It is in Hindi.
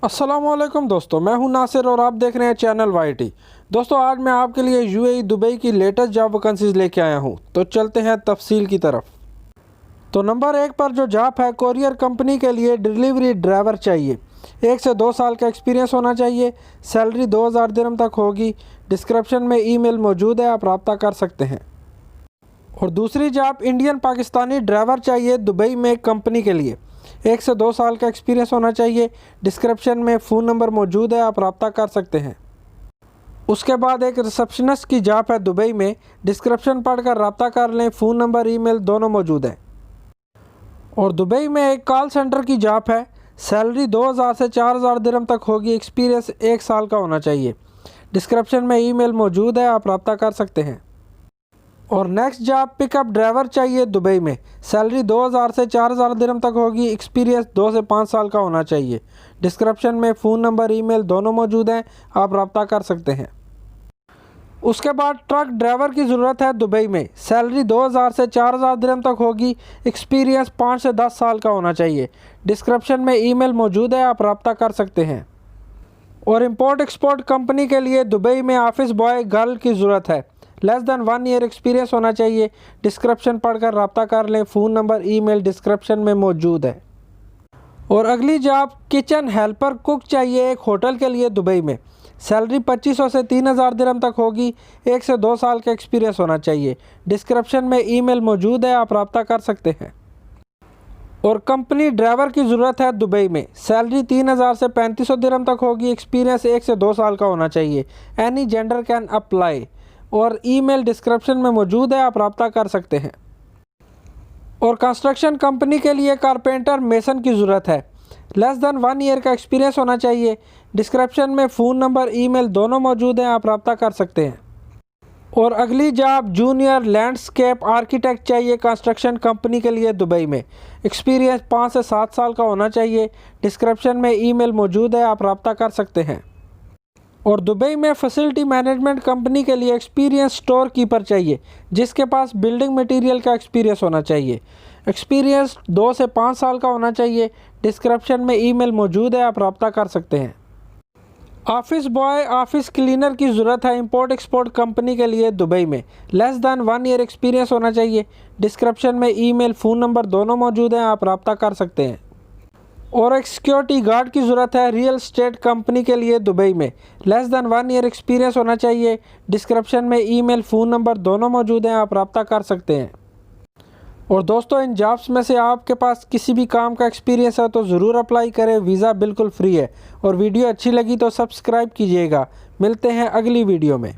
अस्सलामुअलैकुम दोस्तों, मैं हूं नासिर और आप देख रहे हैं चैनल वाईटी। दोस्तों, आज मैं आपके लिए यूएई दुबई की लेटेस्ट जॉब वैकेंसीज लेके आया हूं, तो चलते हैं तफसील की तरफ। तो नंबर 1 पर जो जॉब है, कोरियर कंपनी के लिए डिलीवरी ड्राइवर चाहिए। 1 से 2 साल का एक्सपीरियंस होना चाहिए। सैलरी 2000 दिरहम तक होगी। डिस्क्रिप्शन में ईमेल मौजूद है, आप रब्ता कर सकते हैं। और दूसरी जॉब इंडियन पाकिस्तानी ड्राइवर चाहिए दुबई में कंपनी के लिए। 1 से 2 साल का एक्सपीरियंस होना चाहिए। डिस्क्रिप्शन में फ़ोन नंबर मौजूद है, आप रब्ता कर सकते हैं। उसके बाद एक रिसेप्शनिस्ट की जॉब है दुबई में। डिस्क्रिप्शन पढ़कर रब्ता कर लें, फ़ोन नंबर ईमेल दोनों मौजूद है। और दुबई में एक कॉल सेंटर की जॉब है। सैलरी 2000 से 4000 दिरहम तक होगी। एक्सपीरियंस 1 साल का होना चाहिए। डिस्क्रिप्शन में ईमेल मौजूद है, आप रब्ता कर सकते हैं। और नेक्स्ट जॉब पिकअप ड्राइवर चाहिए दुबई में। सैलरी 2000 से 4000 दिरहम तक होगी। एक्सपीरियंस 2 से 5 साल का होना चाहिए। डिस्क्रिप्शन में फ़ोन नंबर ईमेल दोनों मौजूद हैं, आप रब्ता कर सकते हैं। उसके बाद ट्रक ड्राइवर की ज़रूरत है दुबई में। सैलरी 2000 से 4000 दिरहम तक होगी। एक्सपीरियंस 5 से 10 साल का होना चाहिए। डिस्क्रिप्शन में ईमेल मौजूद है, आप रब्ता कर सकते हैं। और इंपोर्ट एक्सपोर्ट कंपनी के लिए दुबई में ऑफिस बॉय गर्ल की ज़रूरत है। लेस दैन 1 ईयर एक्सपीरियंस होना चाहिए। डिस्क्रिप्शन पढ़कर रब्ता कर लें, फ़ोन नंबर ईमेल डिस्क्रिप्शन में मौजूद है। और अगली जॉब किचन हेल्पर कुक चाहिए एक होटल के लिए दुबई में। सैलरी 2500 से 3000 दिरहम तक होगी। 1 से 2 साल का एक्सपीरियंस होना चाहिए। डिस्क्रिप्शन में ईमेल मौजूद है, आप रब्ता कर सकते हैं। और कंपनी ड्राइवर की ज़रूरत है दुबई में। सैलरी 3000 से 3500 दिरहम तक होगी। एक्सपीरियंस 1 से 2 साल का होना चाहिए। Any gender can apply. और ईमेल डिस्क्रिप्शन में मौजूद है, आप रब्ता कर सकते हैं। और कंस्ट्रक्शन कंपनी के लिए कारपेंटर मेसन की ज़रूरत है। लेस दैन 1 ईयर का एक्सपीरियंस होना चाहिए। डिस्क्रिप्शन में फ़ोन नंबर ईमेल दोनों मौजूद हैं, आप रब्ता कर सकते हैं। और अगली जॉब जूनियर लैंडस्केप आर्किटेक्ट चाहिए कंस्ट्रक्शन कंपनी के लिए दुबई में। एक्सपीरियंस 5 से 7 साल का होना चाहिए। डिस्क्रिप्शन में ईमेल मौजूद है, आप रब्ता कर सकते हैं। और दुबई में फैसिलिटी मैनेजमेंट कंपनी के लिए एक्सपीरियंस स्टोर कीपर चाहिए, जिसके पास बिल्डिंग मटेरियल का एक्सपीरियंस होना चाहिए। एक्सपीरियंस 2 से 5 साल का होना चाहिए। डिस्क्रिप्शन में ईमेल मौजूद है, आप रब्ता कर सकते हैं। ऑफिस बॉय ऑफिस क्लीनर की ज़रूरत है इंपोर्ट एक्सपोर्ट कंपनी के लिए दुबई में। लेस दैन 1 ईयर एक्सपीरियंस होना चाहिए। डिस्क्रिप्शन में ईमेल फ़ोन नंबर दोनों मौजूद हैं, आप रब्ता कर सकते हैं। और एक सिक्योरिटी गार्ड की ज़रूरत है रियल एस्टेट कंपनी के लिए दुबई में। लेस दैन 1 ईयर एक्सपीरियंस होना चाहिए। डिस्क्रिप्शन में ईमेल फ़ोन नंबर दोनों मौजूद हैं, आप रब्ता कर सकते हैं। और दोस्तों, इन जॉब्स में से आपके पास किसी भी काम का एक्सपीरियंस है तो ज़रूर अप्लाई करें। वीज़ा बिल्कुल फ्री है। और वीडियो अच्छी लगी तो सब्सक्राइब कीजिएगा। मिलते हैं अगली वीडियो में।